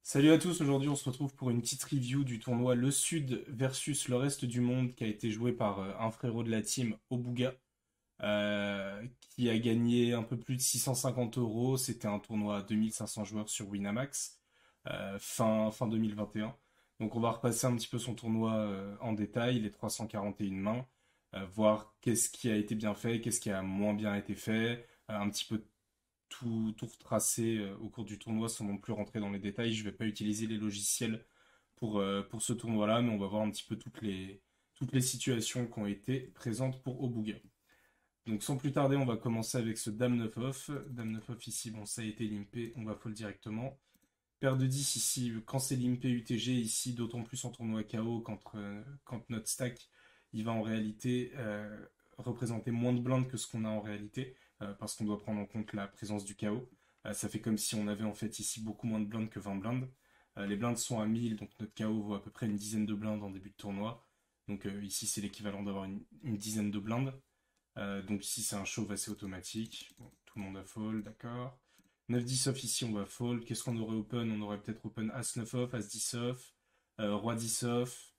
Salut à tous, aujourd'hui on se retrouve pour une petite review du tournoi Le Sud versus le reste du monde qui a été joué par un frérot de la team, Obuga, qui a gagné un peu plus de 650 euros. C'était un tournoi à 2500 joueurs sur Winamax, fin 2021. Donc on va repasser un petit peu son tournoi en détail, les 341 mains, voir qu'est-ce qui a été bien fait, qu'est-ce qui a moins bien été fait, un petit peu tout retracer au cours du tournoi sans non plus rentrer dans les détails. Je ne vais pas utiliser les logiciels pour ce tournoi-là, mais on va voir un petit peu toutes les situations qui ont été présentes pour Obuga. Donc sans plus tarder, on va commencer avec ce Dame 9 off. Dame 9 off ici, bon ça a été limpé, on va fold directement. Paire de 10 ici, quand c'est limpé UTG ici, d'autant plus en tournoi KO quand notre stack il va en réalité représenter moins de blindes que ce qu'on a en réalité, parce qu'on doit prendre en compte la présence du KO. Ça fait comme si on avait en fait ici beaucoup moins de blindes que 20 blindes. Les blindes sont à 1000, donc notre KO vaut à peu près une dizaine de blindes en début de tournoi. Donc ici c'est l'équivalent d'avoir une dizaine de blindes. Donc ici c'est un shove assez automatique. Bon, tout le monde a fold, d'accord. 9-10 off ici on va fold. Qu'est-ce qu'on aurait open? On aurait peut-être open As-9 off, As-10 off, Roi 10 off.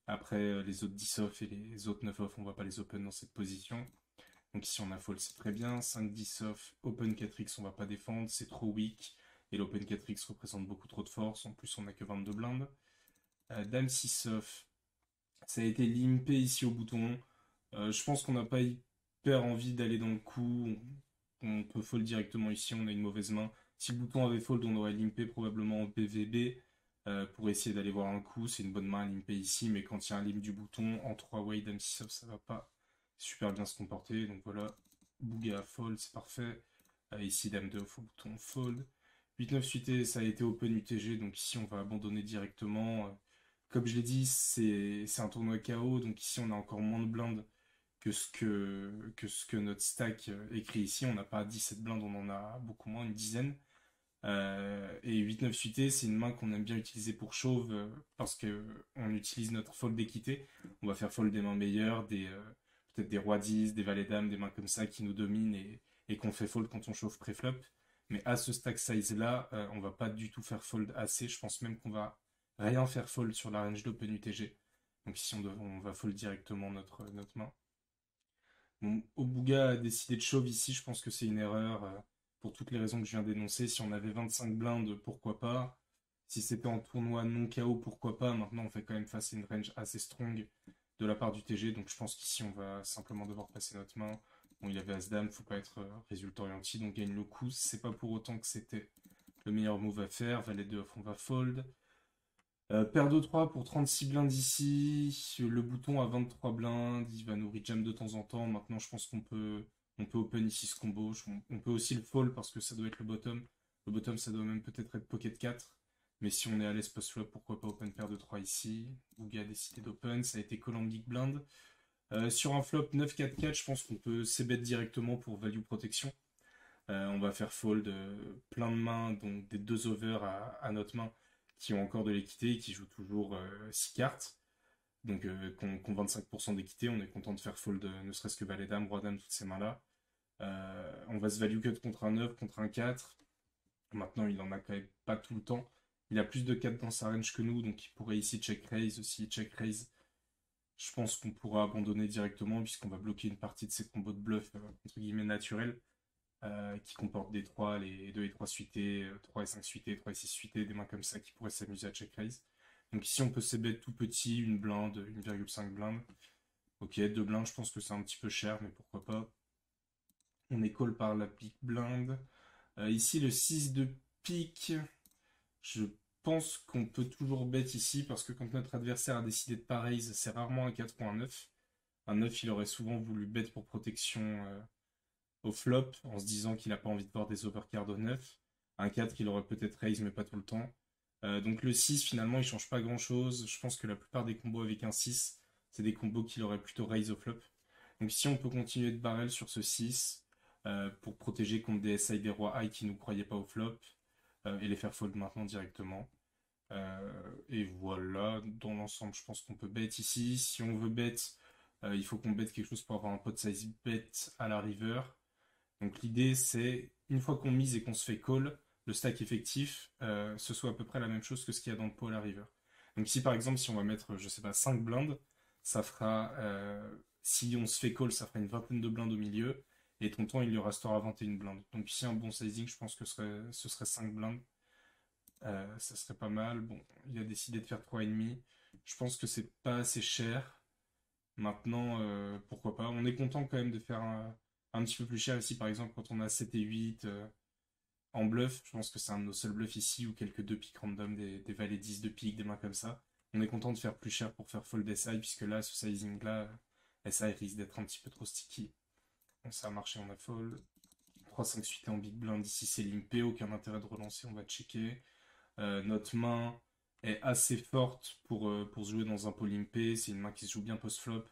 Après les autres 10 off et les autres 9 off, on va pas les open dans cette position. Donc ici on a fold, c'est très bien. 5-10 off, open 4x, on va pas défendre, c'est trop weak. Et l'open 4x représente beaucoup trop de force. En plus on a que 22 blindes. Dame 6 off, ça a été limpé ici au bouton. Je pense qu'on n'a pas hyper envie d'aller dans le coup. On peut fold directement ici, on a une mauvaise main. Si le bouton avait fold, on aurait limpé probablement en PVB pour essayer d'aller voir un coup. C'est une bonne main à limper ici, mais quand il y a un limp du bouton, en 3 way, dame 6 off, ça va pas super bien se comporter. Donc voilà, Bouga fold, c'est parfait. Ici, dame 2 off au bouton fold. 8-9 suité, ça a été open UTG, donc ici on va abandonner directement. Comme je l'ai dit, c'est un tournoi KO, donc ici on a encore moins de blindes que ce que notre stack écrit ici. On n'a pas 17 blindes, on en a beaucoup moins, une dizaine. Et 8-9 suité, c'est une main qu'on aime bien utiliser pour chauve parce que on utilise notre fold d'équité. On va faire fold des mains meilleures, peut-être des rois 10, des valets dames, des mains comme ça qui nous dominent et qu'on fait fold quand on chauffe préflop. Mais à ce stack size là, on va pas du tout faire fold assez. Je pense même qu'on va rien faire fold sur la range d'Open UTG. Donc ici on va fold directement notre main. Bon, Obuga a décidé de shove ici, je pense que c'est une erreur pour toutes les raisons que je viens d'énoncer. Si on avait 25 blindes, pourquoi pas? Si c'était en tournoi non KO, pourquoi pas? Maintenant, on fait quand même face à une range assez strong de la part du TG, donc je pense qu'ici, on va simplement devoir passer notre main. Bon, il avait As-Dame, faut pas être résultat orienté, donc gagne le coup. C'est pas pour autant que c'était le meilleur move à faire. Valet de off, on va fold. Paire de 3 pour 36 blindes ici. Le bouton à 23 blindes. Il va nous rejam de temps en temps. Maintenant, je pense qu'on peut open ici ce combo. On peut aussi le fold parce que ça doit être le bottom. Le bottom, ça doit même peut-être être pocket 4. Mais si on est à l'aise post-flop, pourquoi pas open paire de 3 ici. Bouga a décidé d'open. Ça a été call en big blind. Sur un flop 9-4-4, je pense qu'on peut c-bet directement pour value protection. On va faire fold plein de mains, donc des deux overs à notre main qui ont encore de l'équité et qui jouent toujours 6 cartes. Donc qu'on 25% d'équité, on est content de faire fold ne serait-ce que valet dame, roi dame, toutes ces mains-là. On va se value cut contre un 9, contre un 4. Maintenant, il en a quand même pas tout le temps. Il a plus de 4 dans sa range que nous, donc il pourrait ici check raise aussi. Check raise, je pense qu'on pourra abandonner directement puisqu'on va bloquer une partie de ses combos de bluff entre guillemets naturels qui comportent des 3, les 2 et 3 suités, 3 et 5 suités, 3 et 6 suités, des mains comme ça qui pourraient s'amuser à check raise. Donc ici on peut c-bet tout petit, une blinde, 1,5 blinde. Ok, 2 blindes, je pense que c'est un petit peu cher, mais pourquoi pas. On est call par la pique blinde. Ici le 6 de pique, je pense qu'on peut toujours bet ici parce que quand notre adversaire a décidé de pas raise, c'est rarement un 4 ou un 9. Un 9, il aurait souvent voulu bet pour protection au flop en se disant qu'il n'a pas envie de voir des overcards au 9. Un 4 qu'il aurait peut-être raise mais pas tout le temps. Donc le 6 finalement il change pas grand chose. Je pense que la plupart des combos avec un 6 c'est des combos qu'il aurait plutôt raise au flop. Donc si on peut continuer de barrel sur ce 6 pour protéger contre des SI des rois high qui ne nous croyaient pas au flop et les faire fold maintenant directement. Et voilà, dans l'ensemble, je pense qu'on peut bet ici. Si on veut bet, il faut qu'on bet quelque chose pour avoir un pot size bet à la river. Donc l'idée c'est, une fois qu'on mise et qu'on se fait call, le stack effectif, ce soit à peu près la même chose que ce qu'il y a dans le pot à la river. Donc si par exemple, si on va mettre, je sais pas, 5 blindes, ça fera, si on se fait call, ça fera une vingtaine de blindes au milieu, et ton temps, il lui restera 21 blindes. Donc ici, un bon sizing, je pense que ce serait 5 blindes. Ça serait pas mal. Bon, il a décidé de faire 3,5. Je pense que c'est pas assez cher. Maintenant, pourquoi pas. On est content quand même de faire un petit peu plus cher ici, par exemple, quand on a 7 et 8 en bluff. Je pense que c'est un de nos seuls bluffs ici, ou quelques 2 piques random, des valets 10 de pique, des mains comme ça. On est content de faire plus cher pour faire fold SI, puisque là, ce sizing-là, SI risque d'être un petit peu trop sticky. Bon, ça a marché, on a fold. 3-5 suités en big blind, ici c'est limpé, aucun intérêt de relancer, on va checker. Notre main est assez forte pour se jouer dans un pot limpé, c'est une main qui se joue bien post-flop.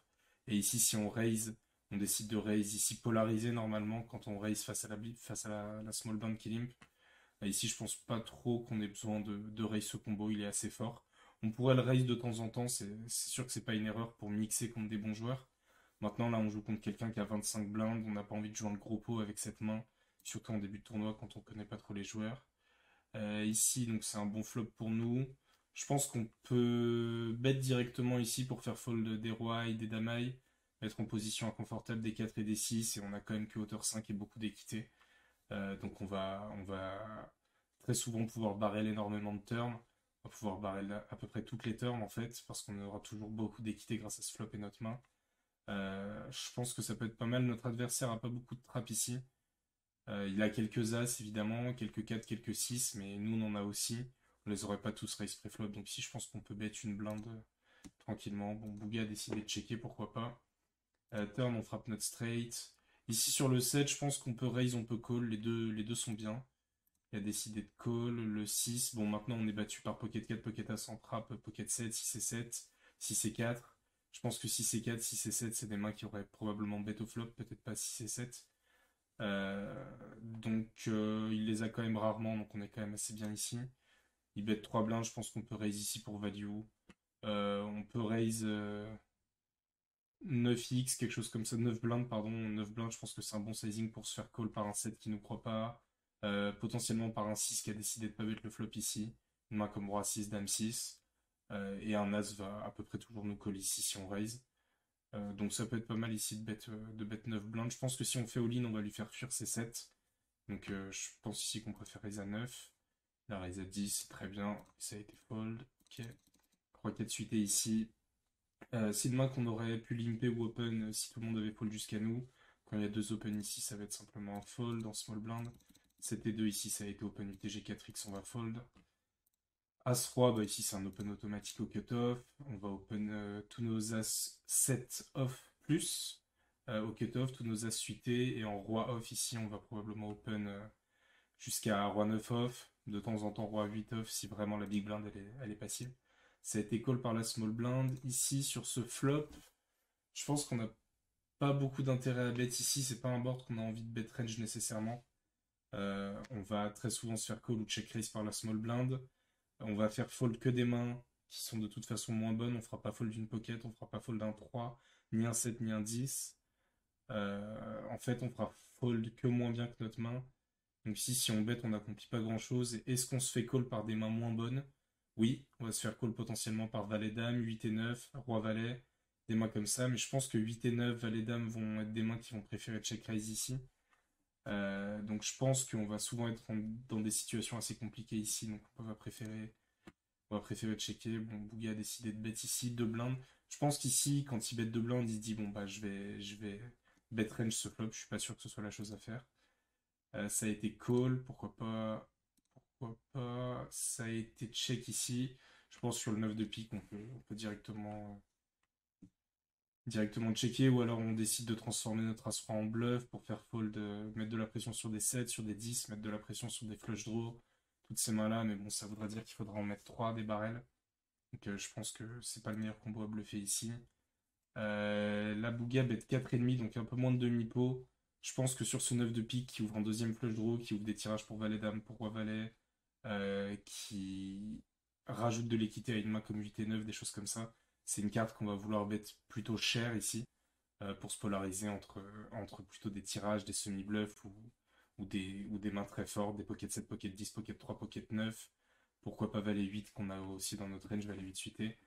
Et ici, si on raise, on décide de raise ici polarisé normalement quand on raise face à la small blind qui limp. Ici, je pense pas trop qu'on ait besoin de raise ce combo, il est assez fort. On pourrait le raise de temps en temps, c'est sûr que c'est pas une erreur pour mixer contre des bons joueurs. Maintenant, là, on joue contre quelqu'un qui a 25 blindes, on n'a pas envie de jouer le gros pot avec cette main, surtout en début de tournoi quand on connaît pas trop les joueurs. Ici, donc c'est un bon flop pour nous. Je pense qu'on peut bet directement ici pour faire fold des rois et des damailles, mettre en position inconfortable des 4 et des 6, et on a quand même que hauteur 5 et beaucoup d'équité. Donc on va très souvent pouvoir barrel énormément de turns. On va pouvoir barrel à peu près toutes les turns en fait, parce qu'on aura toujours beaucoup d'équité grâce à ce flop et notre main. Je pense que ça peut être pas mal. Notre adversaire a pas beaucoup de trappes ici. Il a quelques As évidemment, quelques 4, quelques 6, mais nous on en a aussi. On les aurait pas tous raise préflop, donc si je pense qu'on peut bet une blinde tranquillement. Bon, Bouga a décidé de checker, pourquoi pas. Turn, on frappe notre straight. Ici sur le 7, je pense qu'on peut raise, on peut call, les deux sont bien. Il a décidé de call, le 6. Bon, maintenant on est battu par Pocket 4, Pocket As en frappe, Pocket 7, 6 et 7, 6 et 4. Je pense que 6 et 4, 6 et 7, c'est des mains qui auraient probablement bet au flop, peut-être pas 6 et 7. Donc il les a quand même rarement, donc on est quand même assez bien ici. Il bet 3 blindes, je pense qu'on peut raise ici pour value. On peut raise 9x, quelque chose comme ça, 9 blindes, pardon. 9 blindes, je pense que c'est un bon sizing pour se faire call par un 7 qui nous croit pas. Potentiellement par un 6 qui a décidé de pas bet le flop ici. Une main comme roi 6, dame 6. Et un as va à peu près toujours nous call ici si on raise. Donc ça peut être pas mal ici de bet 9 blindes. Je pense que si on fait all-in, on va lui faire fuir ses 7. Donc je pense ici qu'on préfère raise à 9. La raise à 10, c'est très bien. Ça a été fold. Ok. Croquette suitée ici. C'est une main qu'on aurait pu limper ou open si tout le monde avait fold jusqu'à nous. Quand il y a deux open ici, ça va être simplement un fold en small blind. 7 et 2 ici, ça a été open UTG 4x, on va fold. As-Roi, bah ici c'est un open automatique au cutoff. On va open tous nos As 7 off plus au cutoff, tous nos As suités. Et en Roi off ici, on va probablement open jusqu'à Roi 9 off. De temps en temps, Roi 8 off si vraiment la big blind elle est passive. Ça a été call par la small blind. Ici, sur ce flop, je pense qu'on n'a pas beaucoup d'intérêt à bet ici. C'est pas un board qu'on a envie de bet range nécessairement. On va très souvent se faire call ou check raise par la small blind. On va faire fold que des mains qui sont de toute façon moins bonnes. On fera pas fold d'une pocket, on fera pas fold d'un 3, ni un 7, ni un 10. En fait, on fera fold que moins bien que notre main. Donc ici, si on bet, on n'accomplit pas grand-chose. Et est-ce qu'on se fait call par des mains moins bonnes? Oui, on va se faire call potentiellement par valet-dame, 8 et 9, roi-valet, des mains comme ça. Mais je pense que 8 et 9, valet-dame vont être des mains qui vont préférer check raise ici. Donc je pense qu'on va souvent être dans des situations assez compliquées ici. Donc on va préférer checker. Bon, Bouga a décidé de bet ici, 2 blindes. Je pense qu'ici, quand il bet 2 blindes, il se dit bon bah je vais bet range ce flop. Je suis pas sûr que ce soit la chose à faire. Ça a été call, pourquoi pas. Pourquoi pas. Ça a été check ici. Je pense sur le 9 de pique, on peut directement checker, ou alors on décide de transformer notre as-roi en bluff pour faire fold, mettre de la pression sur des 7, sur des 10, mettre de la pression sur des flush draws, toutes ces mains-là, mais bon, ça voudrait dire qu'il faudra en mettre 3 des barrels. Donc je pense que c'est pas le meilleur combo à bluffer ici. La Bouga bet 4,5, donc un peu moins de demi-pot. Je pense que sur ce 9 de pique qui ouvre un deuxième flush draw, qui ouvre des tirages pour valet-dame, pour roi-valet, qui rajoute de l'équité à une main comme 8 et 9, des choses comme ça, c'est une carte qu'on va vouloir bet plutôt cher ici, pour se polariser entre plutôt des tirages, des semi-bluffs ou des mains très fortes, des pocket 7, pocket 10, pocket 3, pocket 9. Pourquoi pas valet 8 qu'on a aussi dans notre range, valet 8 suité.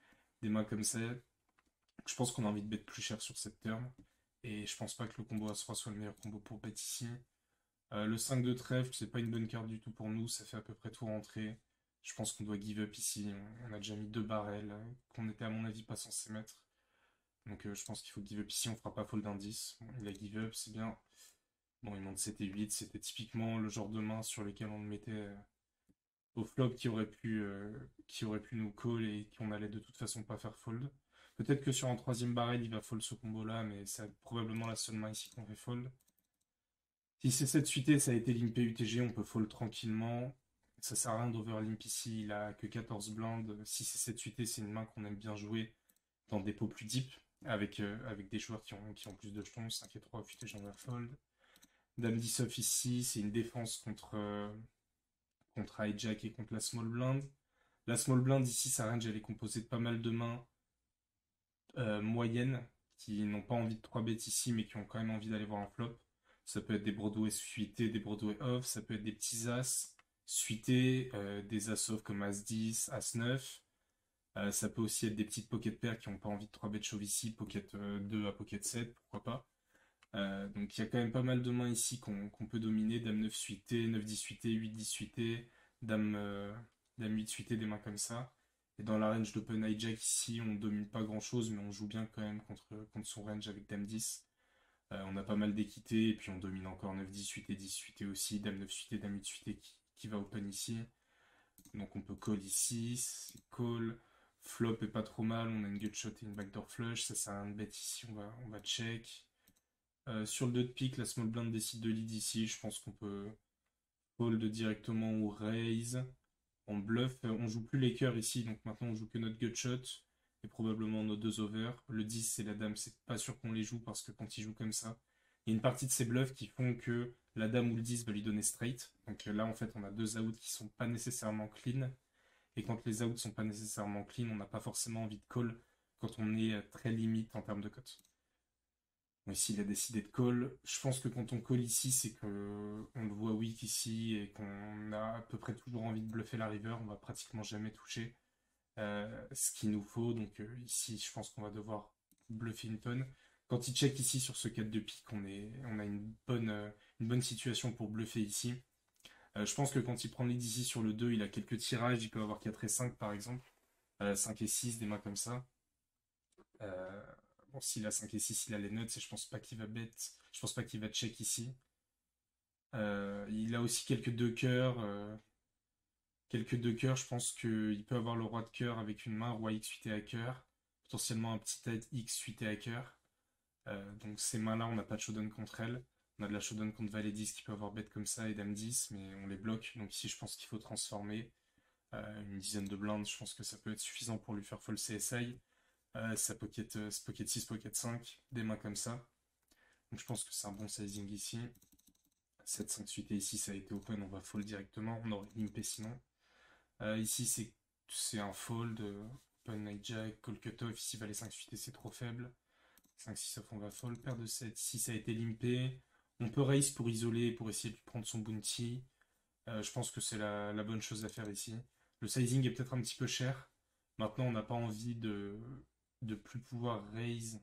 Des mains comme ça, je pense qu'on a envie de bet plus cher sur cette turn. Et je pense pas que le combo As-Roi soit le meilleur combo pour bet ici. Le 5 de trèfle, c'est pas une bonne carte du tout pour nous, ça fait à peu près tout rentrer. Je pense qu'on doit give up ici. On a déjà mis deux barrels qu'on était à mon avis pas censé mettre. Donc je pense qu'il faut give up ici, on fera pas fold d'indice. Bon, il a give up, c'est bien. Bon, il monte 7 et 8, c'était typiquement le genre de main sur lesquelles on le mettait au flop qui aurait pu nous call et qu'on allait de toute façon pas faire fold. Peut-être que sur un troisième barrel, il va fold ce combo-là, mais c'est probablement la seule main ici qu'on fait fold. Si c'est cette suité, ça a été limpé UTG, on peut fold tranquillement. Ça sert à rien d'overlimp ici, il a que 14 blindes. Si c'est cette suité, c'est une main qu'on aime bien jouer dans des pots plus deep, avec des joueurs qui ont plus de jetons, 5 et 3 UTG en fold. Dame 10 off ici, c'est une défense contre hijack et contre la small blind. La small blind ici, sa range, elle est composée de pas mal de mains moyennes qui n'ont pas envie de 3 bêtes ici, mais qui ont quand même envie d'aller voir un flop. Ça peut être des Broadway suités, des Broadway off, ça peut être des petits as suités, des as off comme as 10, as 9. Ça peut aussi être des petites pocket pairs qui n'ont pas envie de 3 bêtes chauve ici, pocket 2 à pocket 7, pourquoi pas. Donc il y a quand même pas mal de mains ici qu'on peut dominer. Dame 9 suité, 9 10 suité, 8 10 suité, dame, dame 8 suité, des mains comme ça. Et dans la range d'open hijack ici, on domine pas grand chose, mais on joue bien quand même contre son range avec dame 10. On a pas mal d'équité, et puis on domine encore 9 10 suité, 10 suité aussi, dame 9 suité, dame 8 suité qui va open ici. Donc on peut call ici, c'est call. Flop est pas trop mal, on a une gutshot et une backdoor flush, ça sert à rien de bet ici, on va check. Sur le 2 de pique, la small blind décide de lead ici. Je pense qu'on peut fold directement ou raise. On bluff. On joue plus les cœurs ici, donc maintenant on joue que notre gutshot et probablement nos deux over. Le 10 et la dame, c'est pas sûr qu'on les joue parce que quand il joue comme ça, il y a une partie de ces bluffs qui font que la dame ou le 10 va lui donner straight. Donc là, en fait, on a deux outs qui sont pas nécessairement clean. Et quand les outs sont pas nécessairement clean, on n'a pas forcément envie de call quand on est très limite en termes de cote. Mais s'il a décidé de call, je pense que quand on call ici, c'est que on le voit weak ici et qu'on a à peu près toujours envie de bluffer la river. On va pratiquement jamais toucher ce qu'il nous faut. Donc ici, je pense qu'on va devoir bluffer une tonne. Quand il check ici sur ce 4 de pique, on a une bonne situation pour bluffer ici. Je pense que quand il prend le lead ici sur le 2, il a quelques tirages. Il peut avoir 4 et 5 par exemple. 5 et 6, des mains comme ça. Euh, bon, s'il a 5 et 6, il a les nuts et je pense pas qu'il va bet. Je pense pas qu'il va check ici. Il a aussi quelques deux cœurs. Quelques deux cœurs, je pense qu'il peut avoir le roi de cœur avec une main, roi X suité à cœur. Potentiellement un petit tête X suité à cœur. Donc ces mains-là, on n'a pas de showdown contre elles. On a de la showdown contre valet 10 qui peut avoir bet comme ça et dame 10, mais on les bloque. Donc ici, je pense qu'il faut transformer. Une dizaine de blindes, je pense que ça peut être suffisant pour lui faire fold CSI. Pocket 6, pocket 5, des mains comme ça. Donc je pense que c'est un bon sizing ici. 7, 5 suité ici, ça a été open, on va fold directement. On aurait limpé sinon. Ici, c'est un fold. Open hijack, call cutoff. Ici, valet 5 suité, c'est trop faible. 5, 6 off, on va fold. Paire de 7, 6 a été limpé. On peut raise pour isoler, pour essayer de prendre son bounty. Je pense que c'est la bonne chose à faire ici. Le sizing est peut-être un petit peu cher. Maintenant, on n'a pas envie de plus pouvoir raise.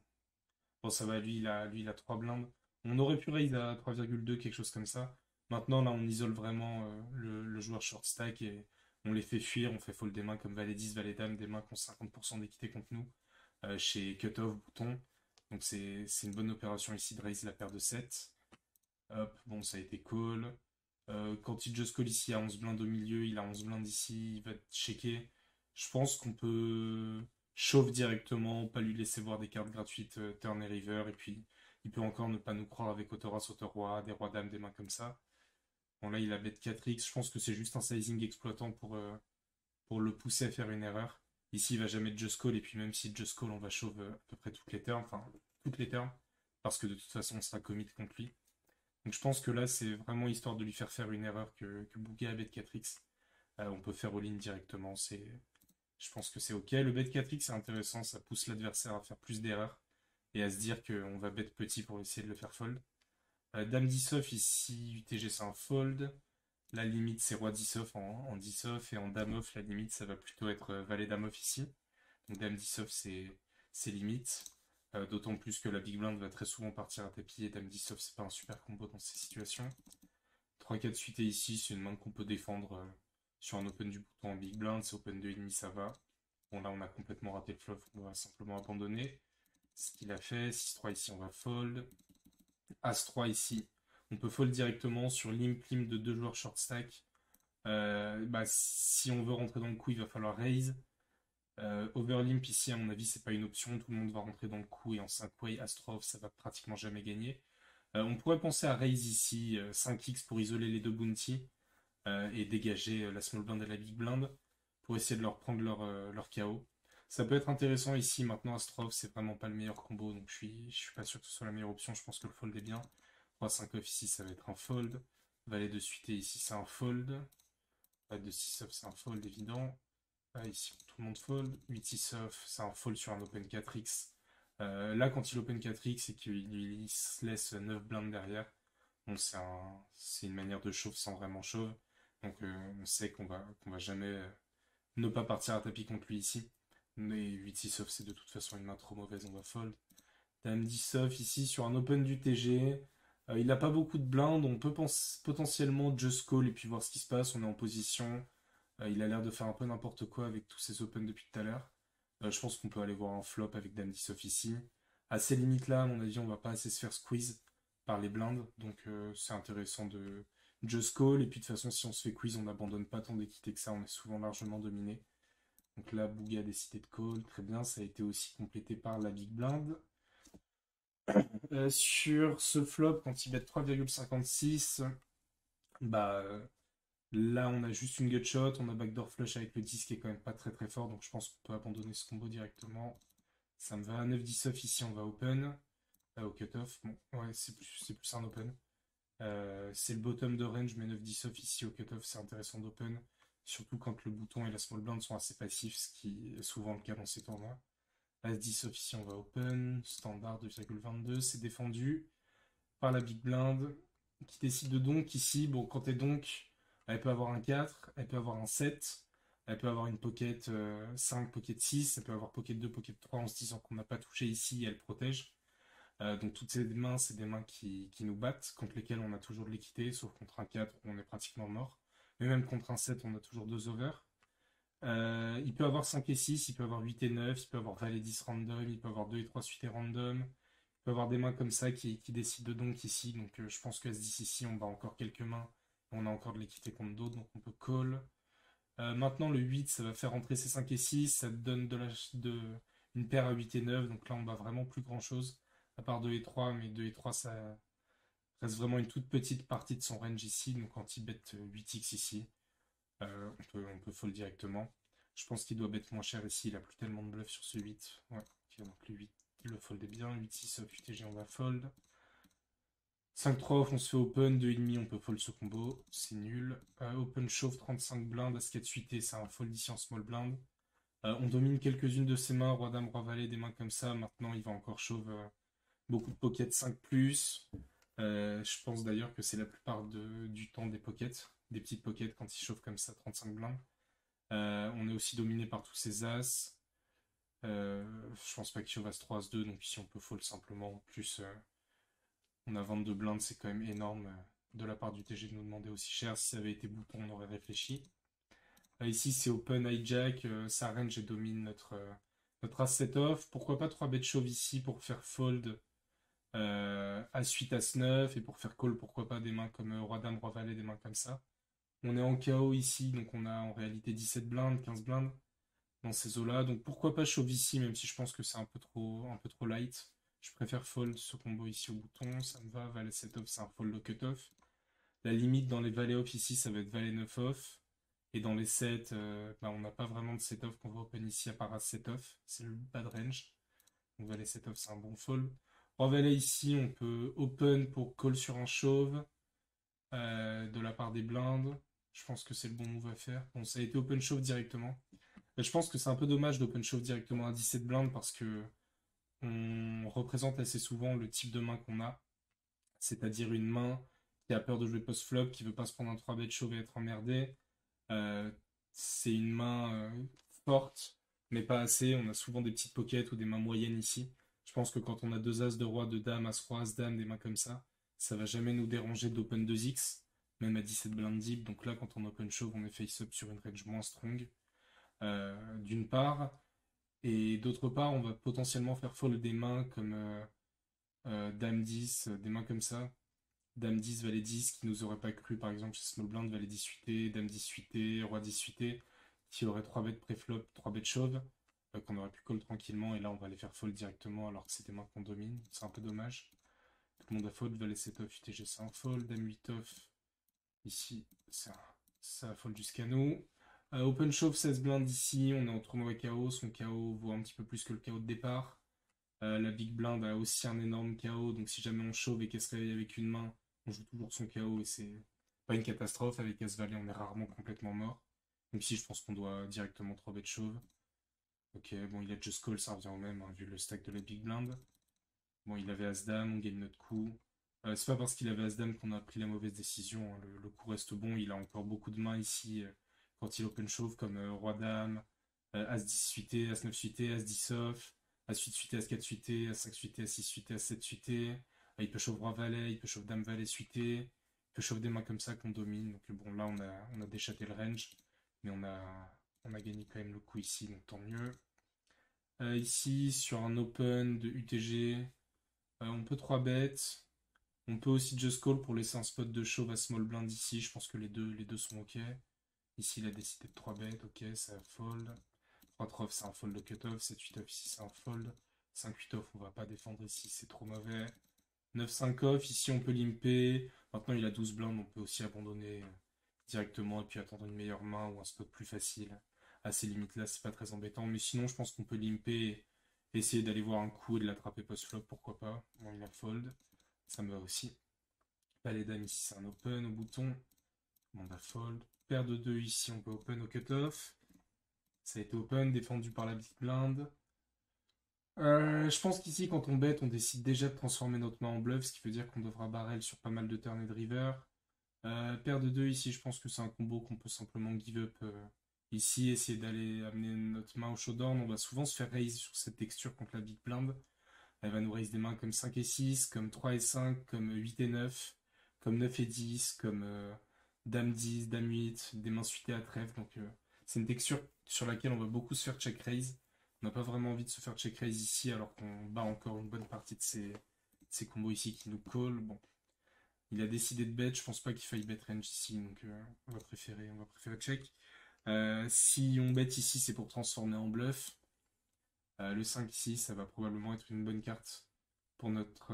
Bon, ça va, lui, il a 3 blindes. On aurait pu raise à 3,2, quelque chose comme ça. Maintenant, là, on isole vraiment le joueur short stack et on les fait fuir. On fait fold des mains comme valet 10, valet dame, des mains qui ont 50% d'équité contre nous chez cutoff, bouton. Donc, c'est une bonne opération ici de raise la paire de 7. Hop, bon, ça a été call. Quand il just call ici à 11 blindes au milieu, il a 11 blindes ici, il va checker. Je pense qu'on peut chauffe directement, pas lui laisser voir des cartes gratuites turn et river, et puis il peut encore ne pas nous croire avec Autoras, Auto-Roi, des rois dames, des mains comme ça. Bon là il a bet 4x, je pense que c'est juste un sizing exploitant pour le pousser à faire une erreur. Ici il va jamais just call, et puis même si just call on va chauve à peu près toutes les turns, enfin toutes les turns, parce que de toute façon on sera commit contre lui. Donc je pense que là, c'est vraiment histoire de lui faire faire une erreur que Bouga a bet 4x. On peut faire all-in directement. Je pense que c'est ok. Le bet 4x, c'est intéressant. Ça pousse l'adversaire à faire plus d'erreurs et à se dire qu'on va bet petit pour essayer de le faire fold. Dame 10 off ici, UTG c'est un fold. La limite c'est roi 10 off en 10 off et en dame off la limite ça va plutôt être valet dame off ici. Donc dame 10 off c'est limite. D'autant plus que la big blind va très souvent partir à tapis et dame 10 off c'est pas un super combo dans ces situations. 3-4 suité ici, c'est une main qu'on peut défendre sur un open du bouton en big blind, c'est open 2,5 ça va. Bon là on a complètement raté le flop, on va simplement abandonner. Ce qu'il a fait, 6-3 ici on va fold. As-3 ici, on peut fold directement sur limp limp de deux joueurs short stack. Si on veut rentrer dans le coup, il va falloir raise. Overlimp ici, à mon avis, c'est pas une option. Tout le monde va rentrer dans le coup et en 5 way, As-3 off, ça va pratiquement jamais gagner. On pourrait penser à raise ici, 5x pour isoler les deux bounty et dégager la small blind et la big blind pour essayer de leur prendre leur KO. Ça peut être intéressant ici. Maintenant, As-3 off, c'est vraiment pas le meilleur combo, donc je suis pas sûr que ce soit la meilleure option. Je pense que le fold est bien. 3-5 off ici, ça va être un fold. Valet de suité ici, c'est un fold. Valet de 6 off, c'est un fold évident. Ici, tout le monde fold. 8-6 off, c'est un fold sur un open 4x. Là, quand il open 4x et qu'il se laisse 9 blindes derrière, bon, c'est une manière de shove sans vraiment shove. Donc, on sait qu'on va jamais ne pas partir à tapis contre lui ici. Mais 8-6 off, c'est de toute façon une main trop mauvaise, on va fold. Dame 10 off ici sur un open du TG. Il n'a pas beaucoup de blindes, on peut potentiellement just call et puis voir ce qui se passe. On est en position. Il a l'air de faire un peu n'importe quoi avec tous ses opens depuis tout à l'heure. Je pense qu'on peut aller voir un flop avec Dame 10 off ici. À ces limites-là, à mon avis, on va pas assez se faire squeeze par les blindes. Donc c'est intéressant de just call. Et puis de toute façon, si on se fait quiz, on n'abandonne pas tant d'équité que ça. On est souvent largement dominé. Donc là, Bouga a décidé de call. Très bien, ça a été aussi complété par la big blind. Sur ce flop, quand il bet 3,56, bah là on a juste une gutshot, on a backdoor flush avec le 10 qui est quand même pas très très fort, donc je pense qu'on peut abandonner ce combo directement. Ça me va. 9-10 off ici, on va open. Au cutoff, bon, ouais, c'est plus un open. C'est le bottom de range, mais 9-10 off ici au cutoff, c'est intéressant d'open. Surtout quand le bouton et la small blind sont assez passifs, ce qui est souvent le cas dans ces tournois. As-10 off ici, on va open. Standard 2,22, c'est défendu par la big blind qui décide de donk ici. Bon, quand elle donk, elle peut avoir un 4, elle peut avoir un 7, elle peut avoir une pocket 5, pocket 6, elle peut avoir pocket 2, pocket 3 en se disant qu'on n'a pas touché ici et elle protège. Donc toutes ces mains, c'est des mains qui nous battent, contre lesquelles on a toujours de l'équité, sauf contre un 4 où on est pratiquement mort. Mais même contre un 7, on a toujours 2 over. Il peut avoir 5 et 6, il peut avoir 8 et 9, il peut avoir valet 10 random, il peut avoir 2 et 3 suites random. Il peut avoir des mains comme ça qui décident de donk ici. Donc je pense que S10 ici, on va encore quelques mains. On a encore de l'équité contre d'autres, donc on peut call. Maintenant le 8, ça va faire entrer ses 5 et 6. Ça donne une paire à 8 et 9. Donc là, on bat vraiment plus grand chose. À part 2 et 3, mais 2 et 3, ça reste vraiment une toute petite partie de son range ici. Donc quand il bet 8x ici, on peut fold directement. Je pense qu'il doit bet moins cher ici. Il a plus tellement de bluff sur ce 8. Ouais, ok, donc le 8, le fold est bien. 8-6 off UTG, on va fold. 5-3 off, on se fait open. 2,5, on peut fold ce combo. C'est nul. Open shove, 35 blindes. Asket suité, c'est un fold ici en small blind. On domine quelques-unes de ses mains. Roi, dame, roi, valet, des mains comme ça. Maintenant, il va encore shove beaucoup de pockets 5+. Je pense d'ailleurs que c'est la plupart du temps des pockets. Des petites pockets quand il chauffe comme ça, 35 blindes. On est aussi dominé par tous ces as. Je pense pas qu'il chauffe as-3, as-2, donc ici on peut fold simplement. En plus, on a 22 blindes, c'est quand même énorme de la part du TG de nous demander aussi cher. Si ça avait été bouton, on aurait réfléchi. Ici c'est open hijack, ça range et domine notre as set off. Pourquoi pas 3 bet shove ici pour faire fold As-8, As-9 et pour faire call, pourquoi pas des mains comme Roi Dame, Roi Valet, des mains comme ça. On est en KO ici, donc on a en réalité 17 blindes, 15 blindes dans ces eaux-là. Donc pourquoi pas shove ici, même si je pense que c'est un peu trop light. Je préfère fold ce combo ici au bouton, ça me va. Valet 7 off, c'est un fold au cut-off. La limite dans les Valet off ici, ça va être Valet 9 off. Et dans les 7, on n'a pas vraiment de set off qu'on va open ici à part As 7 off. C'est le bad range. Donc Valet 7 off, c'est un bon fold. En Valet ici, on peut open pour call sur un chauve de la part des blindes. Je pense que c'est le bon move à faire. Bon, ça a été open shove directement. Je pense que c'est un peu dommage d'open shove directement à 17 blindes parce que on représente assez souvent le type de main qu'on a. c'est-à-dire une main qui a peur de jouer post-flop, qui veut pas se prendre un 3-bet chauve et être emmerdé. Euh, c'est une main forte, mais pas assez. On a souvent des petites pockets ou des mains moyennes ici. Je pense que quand on a deux as de roi, de dame, as roi, as dame, des mains comme ça va jamais nous déranger d'open 2x, même à 17 blindes deep. Donc là, quand on open shove, on est face-up sur une range moins strong, d'une part. Et d'autre part, on va potentiellement faire fold des mains comme dame 10, des mains comme ça. Dame 10, valet 10, qui nous aurait pas cru, par exemple, chez Small Blind, valet 10 suité, dame 10 suité, roi 10 suité, qui aurait 3 bêtes préflop, 3 bêtes chauve, qu'on aurait pu call tranquillement, et là on va les faire fold directement alors que c'est des mains qu'on domine, c'est un peu dommage. Tout le monde a fold, valet 7 off, UTG c'est un fold, dame 8 off, ici ça fold jusqu'à nous. Open shove 16 blindes ici, on est en tournoi KO, son KO vaut un petit peu plus que le KO de départ. La big blind a aussi un énorme KO, donc si jamais on chauffe et qu'elle se réveille avec une main, on joue toujours son KO et c'est pas une catastrophe. Avec As-Valet, on est rarement complètement mort. Même si je pense qu'on doit directement 3 bêtes chauve. Ok, bon, il a just call, ça revient au même, hein, vu le stack de la big blind. Bon, il avait As-Dame, on gagne notre coup. C'est pas parce qu'il avait As-Dame qu'on a pris la mauvaise décision, hein. Le coup reste bon, il a encore beaucoup de mains ici quand il open shove, comme Roi-Dame, As-10 suité, As-9 suité, As-10 off, As-8 suité, As-4 suité, As-5 suité, As-6 suité, As-7 suité. Il peut shove Roi-Valet, il peut shove Dame-Valet suité, il peut shove des mains comme ça qu'on domine. Donc bon, là, on a déchaté le range, mais on a gagné quand même le coup ici, donc tant mieux. Ici, sur un open de UTG, on peut 3 bêtes. On peut aussi just call pour laisser un spot de chauve à small blind ici. Je pense que les deux sont ok. Ici, il a décidé de 3 bêtes. Ok, ça fold. 3 off, c'est un fold de cut-off. 7-8 off, ici, c'est un fold. 5-8 off, on va pas défendre ici, c'est trop mauvais. 9-5 off, ici, on peut limper. Maintenant, il a 12 blindes, on peut aussi abandonner directement et puis attendre une meilleure main ou un spot plus facile. À ces limites-là, c'est pas très embêtant. Mais sinon, je pense qu'on peut limper, essayer d'aller voir un coup et de l'attraper post-flop, pourquoi pas. Bon, il a fold. Ça me va aussi. Palais dame ici, c'est un open au bouton. On va fold. Paire de 2 ici, on peut open au cutoff. Ça a été open, défendu par la big blind. Je pense qu'ici, quand on bet, on décide déjà de transformer notre main en bluff, ce qui veut dire qu'on devra barrel sur pas mal de turn et de river. Paire de 2 ici, je pense que c'est un combo qu'on peut simplement give up ici, essayer d'aller amener notre main au showdown. On va souvent se faire raise sur cette texture contre la big blind. Elle va nous raise des mains comme 5 et 6, comme 3 et 5, comme 8 et 9, comme 9 et 10, comme Dame 10, Dame 8, des mains suitées à trèfle. Donc c'est une texture sur laquelle on va beaucoup se faire check raise. On n'a pas vraiment envie de se faire check raise ici alors qu'on bat encore une bonne partie de ces combos ici qui nous call. Bon, il a décidé de bet, je pense pas qu'il faille bet range ici, donc on va préférer check. Si on bet ici, c'est pour transformer en bluff. Le 5 ici, ça va probablement être une bonne carte pour notre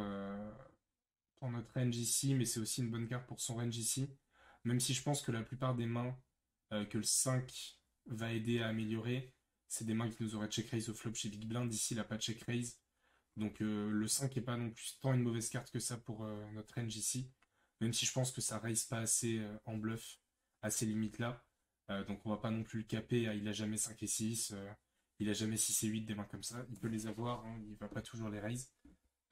range ici, mais c'est aussi une bonne carte pour son range ici. Même si je pense que la plupart des mains que le 5 va aider à améliorer, c'est des mains qui nous auraient check raise au flop chez Big Blind. Ici, il n'a pas de check raise. Donc le 5 n'est pas non plus tant une mauvaise carte que ça pour notre range ici. Même si je pense que ça raise pas assez en bluff à ces limites-là. Donc on va pas non plus le caper. Il a jamais 5 et 6. Il a jamais 6 et 8 des mains comme ça. Il peut les avoir, hein, il va pas toujours les raise.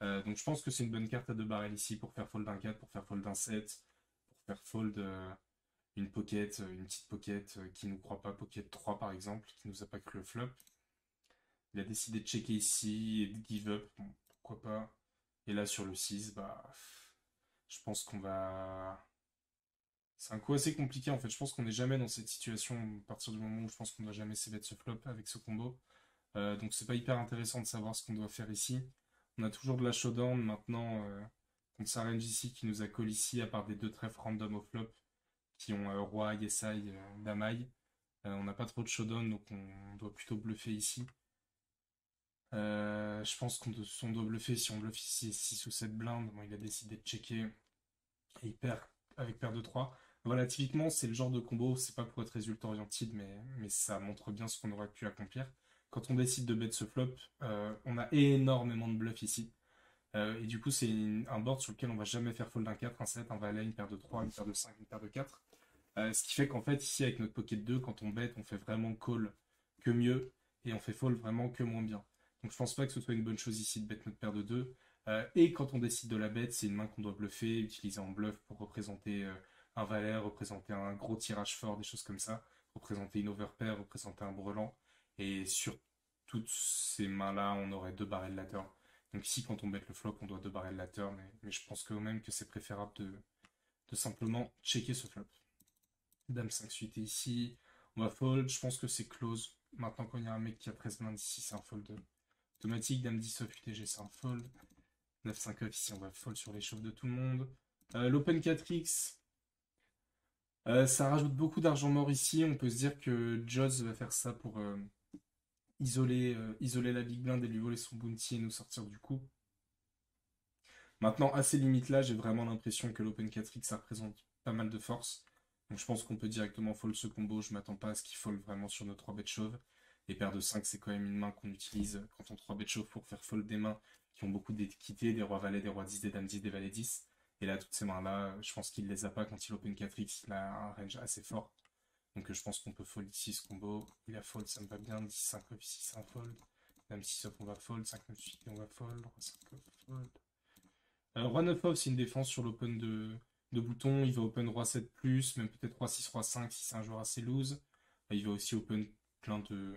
Donc je pense que c'est une bonne carte à 2 barrels ici pour faire fold un 4, pour faire fold un 7, pour faire fold une pocket, une petite pocket qui nous croit pas, pocket 3 par exemple, qui nous a pas cru le flop. Il a décidé de checker ici et de give up, bon, pourquoi pas. Et là sur le 6, bah je pense qu'on va. C'est un coup assez compliqué en fait. Je pense qu'on n'est jamais dans cette situation à partir du moment où je pense qu'on ne doit jamais s'éveiller ce flop avec ce combo. Donc c'est pas hyper intéressant de savoir ce qu'on doit faire ici. On a toujours de la showdown maintenant contre sa range ici qui nous a call ici à part des deux trèfles random au flop qui ont roi, yesai, damaï. On n'a pas trop de showdown donc on doit plutôt bluffer ici. Je pense qu'on doit bluffer si on bluffe ici 6 ou 7 blindes. Bon, il a décidé de checker et il perd avec paire de 3. Voilà, typiquement, c'est le genre de combo, c'est pas pour être résultat oriented, mais ça montre bien ce qu'on aurait pu accomplir. Quand on décide de bet ce flop, on a énormément de bluff ici. Et du coup, c'est un board sur lequel on va jamais faire fold un 4, un 7, un valet, une paire de 3, une paire de 5, une paire de 4. Ce qui fait qu'en fait, ici, avec notre pocket 2, quand on bet, on fait vraiment call que mieux, et on fait fold vraiment que moins bien. Donc je pense pas que ce soit une bonne chose ici de bet notre paire de 2. Et quand on décide de la bet, c'est une main qu'on doit bluffer, utiliser en bluff pour représenter un valet, représenter un gros tirage fort, des choses comme ça, représenter une overpair, représenter un brelan. Et sur toutes ces mains-là, on aurait deux barrels la turn. Donc ici, quand on bet le flop, on doit deux barrels la turn. Mais je pense quand même que c'est préférable de simplement checker ce flop. Dame 5 suité ici. On va fold. Je pense que c'est close. Maintenant, quand il y a un mec qui a 13 blindes ici, c'est un fold automatique. Dame 10 off UTG, c'est un fold. 9-5 off ici, on va fold sur les chauves de tout le monde. L'open 4x, ça rajoute beaucoup d'argent mort ici. On peut se dire que Joz va faire ça pour isoler la big blind et lui voler son bounty et nous sortir du coup. Maintenant, à ces limites-là, j'ai vraiment l'impression que l'Open 4X, ça représente pas mal de force. Donc je pense qu'on peut directement fold ce combo. Je m'attends pas à ce qu'il fold vraiment sur nos 3 bêtes chauves. Et paire de 5, c'est quand même une main qu'on utilise quand on 3 bêtes chauves pour faire fold des mains qui ont beaucoup d'équité, des rois valets, des rois 10, des dames 10, des valets 10. Et là, toutes ces mains-là, je pense qu'il les a pas quand il open 4X. Il a un range assez fort. Donc je pense qu'on peut fold ici ce combo. Il a fold, ça me va bien. 10, 5 off ici, c'est un fold. Dame 6 off, on va fold. 5, 9, 8, on va fold. Roi 5 off, fold. Roi 9 off, c'est une défense sur l'open de bouton. Il va open Roi 7 plus, même peut-être Roi 6, Roi 5 si c'est un joueur assez loose. Il va aussi open plein de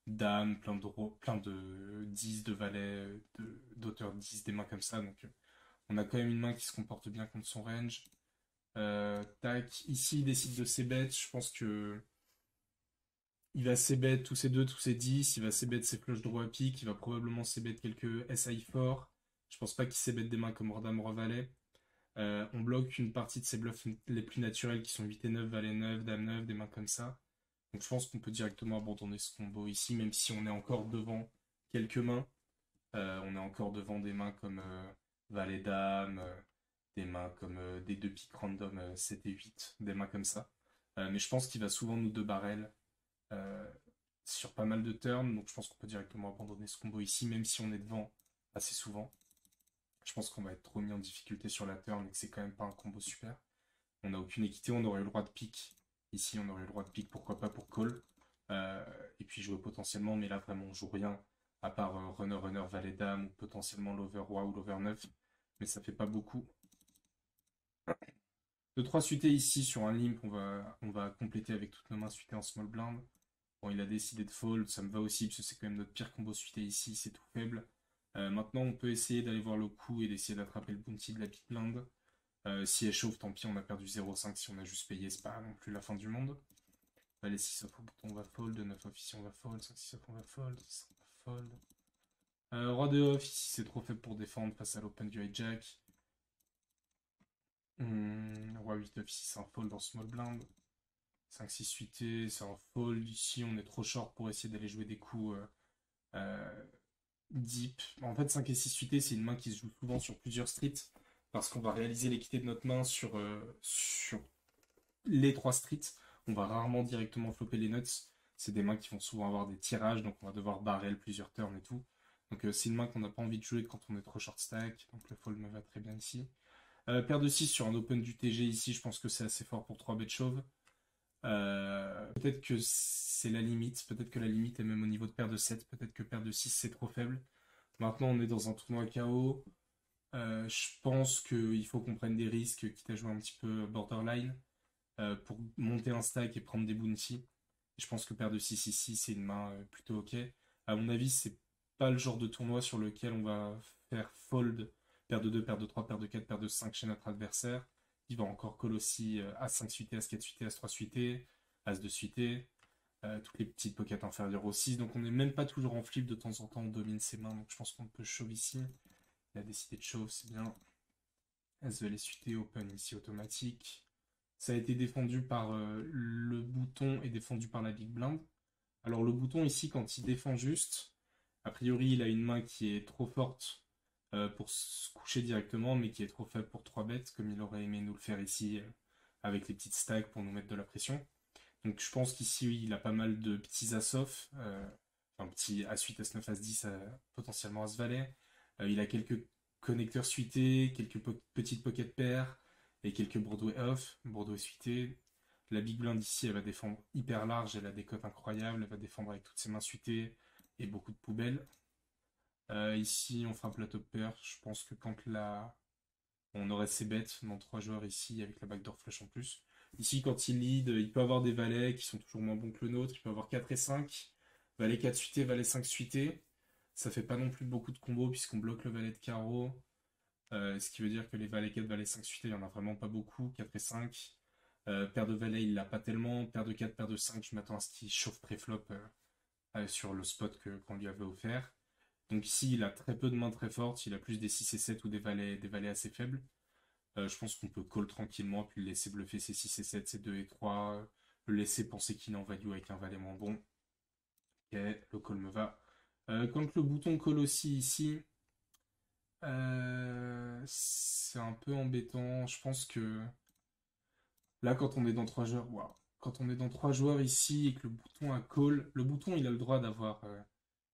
dames, plein de 10, de valets, d'auteur 10, des mains comme ça. Donc on a quand même une main qui se comporte bien contre son range. Tac, ici il décide de ses bêtes. Je pense que il va c-bet tous ses 2, tous ses 10. Il va c-bet ses flushs de roi pique. Il va probablement c-bet quelques SI forts. Je pense pas qu'il c-bet des mains comme Roi Dame, Roi Valet. On bloque une partie de ses bluffs les plus naturels qui sont 8 et 9, Valet 9, Dame 9, des mains comme ça. Donc je pense qu'on peut directement abandonner ce combo ici, même si on est encore devant quelques mains. On est encore devant des mains comme Valet Dame, des mains comme des deux piques random 7 et 8, des mains comme ça. Mais je pense qu'il va souvent nous deux barrels euh, sur pas mal de turns, donc je pense qu'on peut directement abandonner ce combo ici, même si on est devant assez souvent. Je pense qu'on va être trop mis en difficulté sur la turn et que c'est quand même pas un combo super. On n'a aucune équité, on aurait eu le droit de pique. Ici, on aurait eu le droit de pique, pourquoi pas pour call. Et puis jouer potentiellement, mais là vraiment on joue rien, à part runner, valet dame, ou potentiellement l'over roi ou l'over 9. Mais ça fait pas beaucoup. De 3 suités ici sur un limp, on va compléter avec toutes nos mains suitées en small blind. Bon, il a décidé de fold, ça me va aussi, parce que c'est quand même notre pire combo suité ici, c'est tout faible. Maintenant, on peut essayer d'aller voir le coup et d'essayer d'attraper le bounty de la big blind. Si elle chauffe, tant pis, on a perdu 0,5. Si on a juste payé, c'est pas non plus la fin du monde. Les 6 off au bouton, on va fold. 9 off ici, on va fold. 5, 6 off, on va fold. 6, on va fold. Roi de off, ici, c'est trop faible pour défendre face à l'open du hijack. Roi 8 off, ici, c'est un fold en small blind. 5-6 suité, c'est un fold. Ici, on est trop short pour essayer d'aller jouer des coups deep. En fait, 5 et 6 suité, c'est une main qui se joue souvent sur plusieurs streets. Parce qu'on va réaliser l'équité de notre main sur les 3 streets. On va rarement directement flopper les nuts. C'est des mains qui vont souvent avoir des tirages, donc on va devoir barrel plusieurs turns et tout. Donc c'est une main qu'on n'a pas envie de jouer quand on est trop short stack. Donc le fold me va très bien ici. Paire de 6 sur un open du TG ici, je pense que c'est assez fort pour 3 bêtes chauves. Peut-être que c'est la limite. Peut-être que la limite est même au niveau de paire de 7. Peut-être que paire de 6 c'est trop faible. Maintenant on est dans un tournoi KO. Je pense qu'il faut qu'on prenne des risques, quitte à jouer un petit peu borderline, pour monter un stack et prendre des bounties. Je pense que paire de 6 ici, c'est une main plutôt ok. À mon avis, c'est pas le genre de tournoi sur lequel on va faire fold paire de 2, paire de 3, paire de 4, paire de 5 chez notre adversaire. Il va encore call aussi As5 suité, As4 suité, As3 suité, As2 suité. Toutes les petites pockets inférieures aussi. Donc on n'est même pas toujours en flip, de temps en temps on domine ses mains. Donc je pense qu'on peut shove ici. Il a décidé de shove, c'est bien. SVL est suité, open ici automatique. Ça a été défendu par le bouton et défendu par la big blind. Alors le bouton ici, quand il défend juste, a priori il a une main qui est trop forte pour se coucher directement, mais qui est trop faible pour 3 bêtes, comme il aurait aimé nous le faire ici avec les petites stacks pour nous mettre de la pression. Donc je pense qu'ici il a pas mal de petits as-off, un petit As8, As9, As10, potentiellement As-Valet. Il a quelques connecteurs suités, quelques petites pocket pairs et quelques Broadway off, Broadway suité. La big blind ici, elle va défendre hyper large, elle a des cotes incroyables, elle va défendre avec toutes ses mains suitées et beaucoup de poubelles. Ici, on fait un plateau pair. Je pense que quand la... on aurait ses bêtes dans 3 joueurs ici, avec la backdoor flush en plus. Ici, quand il lead, il peut avoir des valets qui sont toujours moins bons que le nôtre. Il peut avoir 4 et 5. Valet 4 suité, valet 5 suité. Ça fait pas non plus beaucoup de combos puisqu'on bloque le valet de carreau. Ce qui veut dire que les valets 4, valets 5 suités, il n'y en a vraiment pas beaucoup. 4 et 5. Paire de valets, il l'a pas tellement. Paire de 4, paire de 5, je m'attends à ce qu'il chauffe préflop sur le spot qu'on lui avait offert. Donc ici, il a très peu de mains très fortes. Il a plus des 6 et 7 ou des valets assez faibles. Je pense qu'on peut call tranquillement, puis le laisser bluffer ses 6 et 7, ses 2 et 3. Le laisser penser qu'il est en value avec un valet moins bon. Ok, le call me va. Quand le bouton call aussi ici, c'est un peu embêtant. Je pense que là, quand on est dans 3 joueurs, waouh. Quand on est dans 3 joueurs ici et que le bouton a call, le bouton il a le droit d'avoir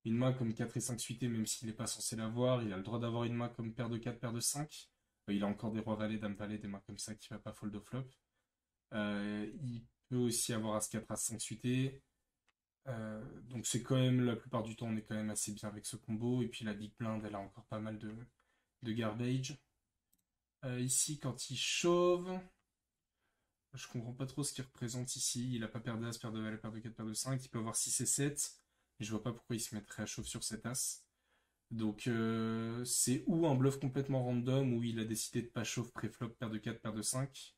une main comme 4 et 5 suité, même s'il n'est pas censé l'avoir. Il a le droit d'avoir une main comme paire de 4, paire de 5. Il a encore des rois valets, dames valets, des mains comme ça qui va pas fold au flop. Il peut aussi avoir As-4, As-5 suité. Donc c'est quand même, la plupart du temps, on est quand même assez bien avec ce combo. Et puis la big blind, elle a encore pas mal de garbage. Ici, quand il chauve, je comprends pas trop ce qu'il représente ici. Il a pas paire d'As, paire de valet, paire de 4, paire de 5. Il peut avoir 6 et 7. Et je vois pas pourquoi il se mettrait à chauve sur cet As. Donc c'est ou un bluff complètement random où il a décidé de pas chauffe préflop paire de 4, paire de 5.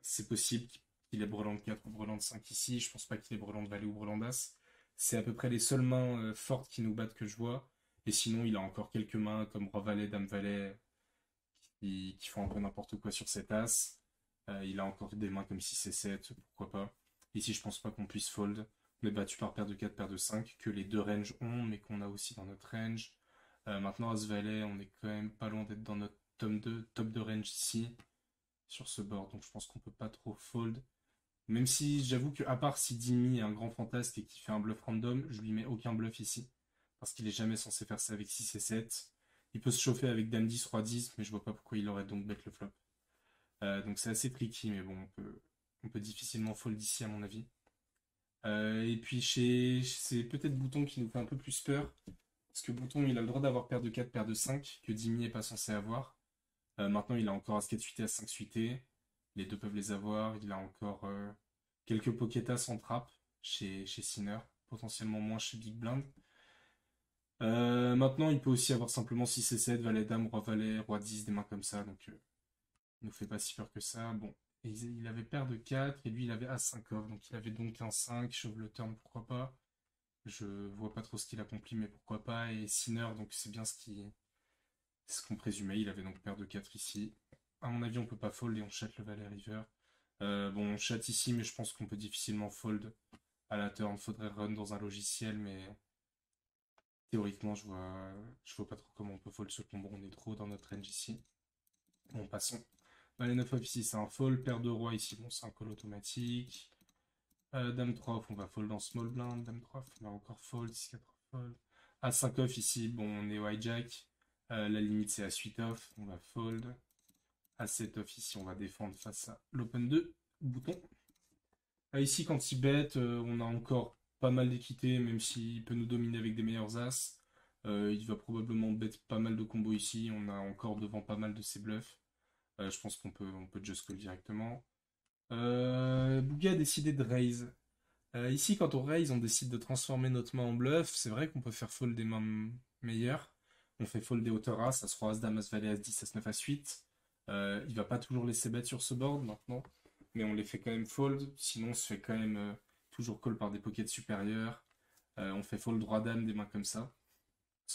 C'est possible qu'il ait brelan de 4 ou brelan de 5 ici. Je pense pas qu'il ait brelan de valet ou brelan d'as. C'est à peu près les seules mains fortes qui nous battent que je vois. Et sinon, il a encore quelques mains comme roi valet, dame valet qui font un peu n'importe quoi sur cet as. Il a encore des mains comme 6 et 7, pourquoi pas. Ici, je pense pas qu'on puisse fold. On est battu par paire de 4, paire de 5, que les deux ranges ont, mais qu'on a aussi dans notre range. Maintenant, As-Valet, on est quand même pas loin d'être dans notre top de range ici, sur ce board, donc je pense qu'on peut pas trop fold. Même si j'avoue que, à part si Dimi est un grand fantasque et qu'il fait un bluff random, je lui mets aucun bluff ici. Parce qu'il est jamais censé faire ça avec 6 et 7. Il peut se chauffer avec Dame 10, Roi 10, mais je vois pas pourquoi il aurait donc bet le flop. Donc c'est assez tricky, mais bon, on peut difficilement fold ici à mon avis. Et puis c'est peut-être Bouton qui nous fait un peu plus peur. Parce que Bouton, il a le droit d'avoir paire de 4, paire de 5, que Dimi est pas censé avoir. Maintenant, il a encore As-4 suité, As-5 suité. Les deux peuvent les avoir. Il a encore quelques pocket-as en trap chez Sinner. Potentiellement moins chez Big Blind. Maintenant, il peut aussi avoir simplement 6 et 7, valet dame, roi valet, roi 10, des mains comme ça. Donc, il nous fait pas si peur que ça. Bon. Et il avait paire de 4 et lui, il avait As-5 off. Donc, il avait donc un 5. Chauve le turn, pourquoi pas. Je vois pas trop ce qu'il accomplit, mais pourquoi pas. Et Sinner, donc c'est bien ce qu'on présumait. Il avait donc paire de 4 ici. À mon avis, on peut pas fold et on chatte le valet river. Bon, on chatte ici, mais je pense qu'on peut difficilement fold à la turn. Faudrait run dans un logiciel, mais théoriquement, je vois pas trop comment on peut fold ce combo. On est trop dans notre range ici. Bon, passons. Valet 9 off ici, c'est un fold. Paire de roi ici, bon, c'est un call automatique. Dame 3 off, on va fold en small blind. Dame 3 off, on va encore fold. 6 4 fold. A5 off ici, bon, on est au hijack. La limite, c'est A8 off, on va fold. A7 off ici, on va défendre face à l'open 2 bouton. Ici, quand il bet, on a encore pas mal d'équité, même s'il peut nous dominer avec des meilleurs as. Il va probablement bet pas mal de combos ici. On a encore devant pas mal de ses bluffs. Je pense qu'on peut just call directement. Bouga a décidé de raise. Ici, quand on raise, on décide de transformer notre main en bluff. C'est vrai qu'on peut faire fold des mains meilleures. On fait fold des hauteurs as, As-Roi, As-Dame, As-Valet, As-10, As-9, As-8. Il va pas toujours laisser bet sur ce board maintenant, mais on les fait quand même fold. Sinon, on se fait quand même toujours call par des pockets supérieurs. On fait fold roi dame, des mains comme ça.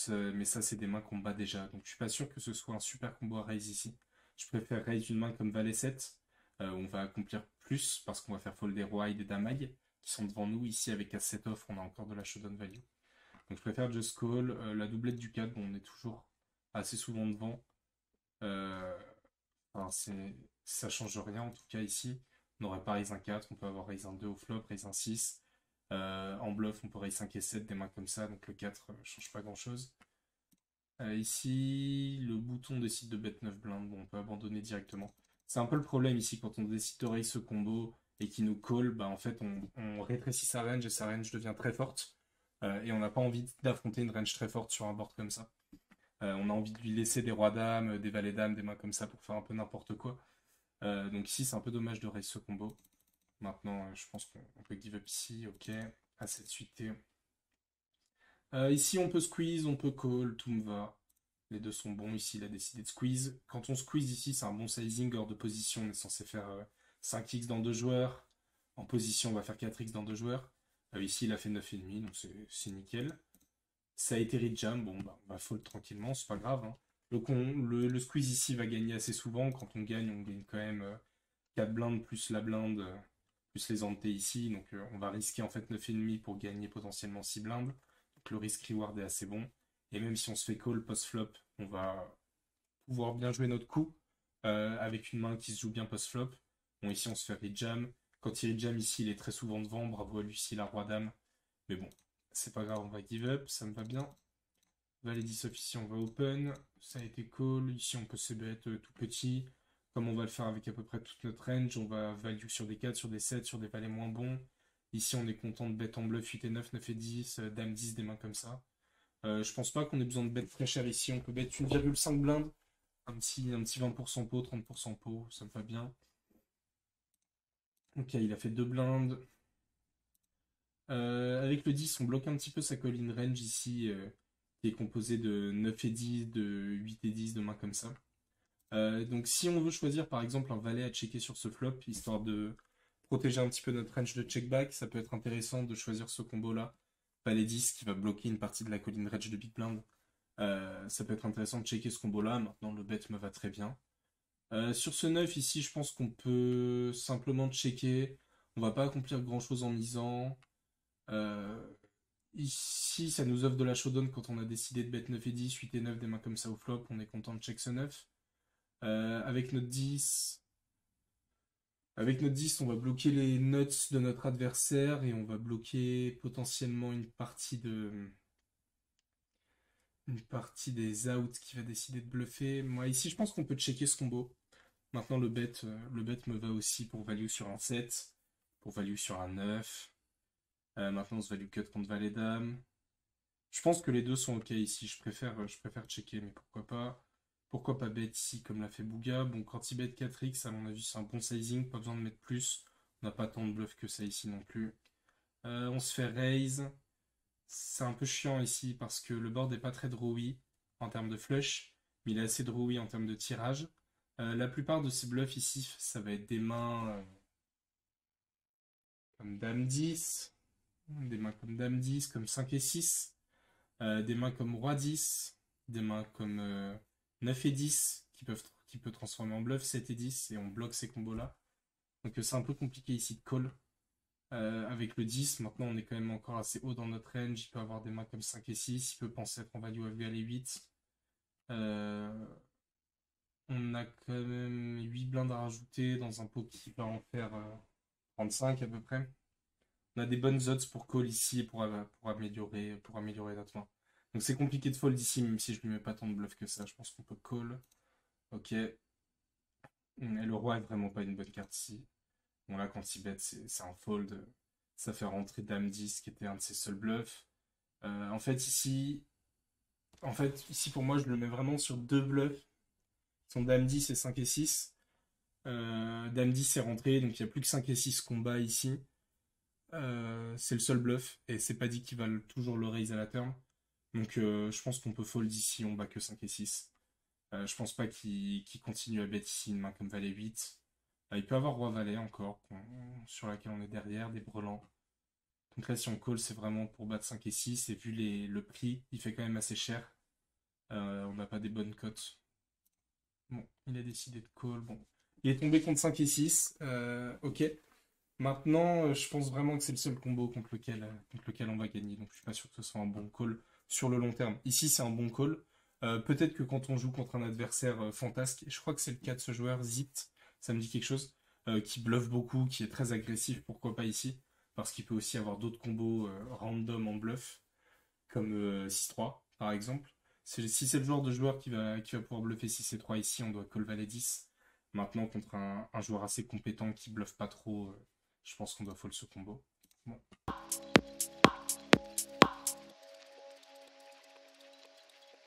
Mais ça, c'est des mains qu'on bat déjà. Donc, je suis pas sûr que ce soit un super combo à raise ici. Je préfère raise une main comme valet 7. On va accomplir plus parce qu'on va faire fold des rois et des dames high qui sont devant nous. Ici, avec As-7 off, on a encore de la showdown value. Donc, je préfère just call. La doublette du 4, bon, on est toujours assez souvent devant. Euh, Enfin, ça change rien en tout cas ici. On n'aurait pas raise un 4, on peut avoir raise un 2 au flop, raise un 6. En bluff, on peut raise 5 et 7, des mains comme ça, donc le 4 change pas grand chose. Ici, le bouton décide de bet 9 blindes, bon, on peut abandonner directement. C'est un peu le problème ici quand on décide de raise ce combo et qu'il nous call, bah en fait on rétrécit sa range et sa range devient très forte. Et on n'a pas envie d'affronter une range très forte sur un board comme ça. On a envie de lui laisser des rois dames, des valets dames, des mains comme ça pour faire un peu n'importe quoi. Donc ici, c'est un peu dommage de raise ce combo. Maintenant, je pense qu'on peut give up ici, ok. À cette suite. Ici, on peut squeeze, on peut call, tout me va. Les deux sont bons. Ici, il a décidé de squeeze. Quand on squeeze ici, c'est un bon sizing. Hors de position, on est censé faire 5x dans deux joueurs. En position, on va faire 4x dans deux joueurs. Ici, il a fait 9,5, donc c'est nickel. Ça a été rejam. Bon, bah, on va fold tranquillement, c'est pas grave, hein. Le squeeze ici va gagner assez souvent. Quand on gagne quand même 4 blindes plus la blinde, plus les ante ici. Donc on va risquer en fait 9,5 pour gagner potentiellement 6 blindes. Donc le risque reward est assez bon. Et même si on se fait call post-flop, on va pouvoir bien jouer notre coup avec une main qui se joue bien post-flop. Bon, ici on se fait rejam. Quand il rejam ici, il est très souvent devant. Bravo à lui, s'il a roi-dame. Mais bon, c'est pas grave, on va give up, ça me va bien. Valet 10 off ici, on va open. Ça a été call. Ici, on peut se bet tout petit. Comme on va le faire avec à peu près toute notre range, on va value sur des 4, sur des 7, sur des valets moins bons. Ici, on est content de bet en bluff 8 et 9, 9 et 10, dame 10, des mains comme ça. Je pense pas qu'on ait besoin de bet très cher ici. On peut bet 1,5 blinde. Un petit 20% pot, 30% pot, ça me va bien. Ok, il a fait 2 blindes. Avec le 10, on bloque un petit peu sa colline range ici, qui est composée de 9 et 10, de 8 et 10, de mains comme ça. Donc si on veut choisir par exemple un valet à checker sur ce flop, histoire de protéger un petit peu notre range de check back, ça peut être intéressant de choisir ce combo-là. Valet 10 qui va bloquer une partie de la colline range de Big Blind. Ça peut être intéressant de checker ce combo-là. Maintenant, le bet me va très bien. Sur ce 9 ici, je pense qu'on peut simplement checker. On va pas accomplir grand-chose en misant. Euh, Ici, ça nous offre de la showdown quand on a décidé de bet 9 et 10, 8 et 9, des mains comme ça au flop. On est content de check ce 9. Avec notre 10, on va bloquer les nuts de notre adversaire et on va bloquer potentiellement une partie des outs qui va décider de bluffer. Moi, ici, je pense qu'on peut checker ce combo. Maintenant, le bet me va aussi pour value sur un 7, pour value sur un 9. Maintenant, on se value cut contre valet dame. Je pense que les deux sont ok ici. Je préfère checker, mais pourquoi pas. Pourquoi pas bet ici comme l'a fait Bouga. Bon, quand il bet 4x, à mon avis, c'est un bon sizing. Pas besoin de mettre plus. On n'a pas tant de bluff que ça ici non plus. On se fait raise. C'est un peu chiant ici parce que le board n'est pas très drawy en termes de flush, mais il est assez drawy en termes de tirage. La plupart de ces bluffs ici, ça va être des mains comme Dame 10, des mains comme Dame 10, comme 5 et 6. Des mains comme Roi 10, des mains comme 9 et 10 qui peut transformer en bluff 7 et 10 et on bloque ces combos-là. Donc c'est un peu compliqué ici de call. Avec le 10, maintenant on est quand même encore assez haut dans notre range. Il peut avoir des mains comme 5 et 6, il peut penser être en value avec les 8. Euh, on a quand même 8 blindes à rajouter dans un pot qui va en faire 35 à peu près. On a des bonnes odds pour call ici pour améliorer notre main. Donc c'est compliqué de fold ici, même si je lui mets pas tant de bluff que ça. Je pense qu'on peut call. Ok. Et le roi est vraiment pas une bonne carte ici. Bon là quand il bet c'est un fold. Ça fait rentrer Dame 10 qui était un de ses seuls bluffs. En fait ici pour moi je le mets vraiment sur deux bluffs. Qui sont Dame 10 et 5 et 6. Dame 10 est rentré, donc il n'y a plus que 5 et 6 combat ici. C'est le seul bluff et c'est pas dit qu'il va toujours le raise à la turn. Donc je pense qu'on peut fold ici, on bat que 5 et 6. Je pense pas qu'il continue à bet ici une main comme valet 8. Il peut avoir roi valet encore, sur laquelle on est derrière, des brelans. Donc là si on call c'est vraiment pour battre 5 et 6 et vu le prix, il fait quand même assez cher. On n'a pas des bonnes cotes. Bon, il a décidé de call. Bon. Il est tombé contre 5 et 6. Ok. Maintenant, je pense vraiment que c'est le seul combo contre lequel on va gagner. Donc, je suis pas sûr que ce soit un bon call sur le long terme. Ici, c'est un bon call. Peut-être que quand on joue contre un adversaire fantasque, je crois que c'est le cas de ce joueur, Zit, ça me dit quelque chose, qui bluffe beaucoup, qui est très agressif, pourquoi pas ici, parce qu'il peut aussi avoir d'autres combos random en bluff, comme 6-3, par exemple. Si c'est le genre de joueur qui va pouvoir bluffer 6 et 3 ici, on doit call valet 10. Maintenant, contre un joueur assez compétent qui bluffe pas trop, je pense qu'on doit fold ce combo. Bon.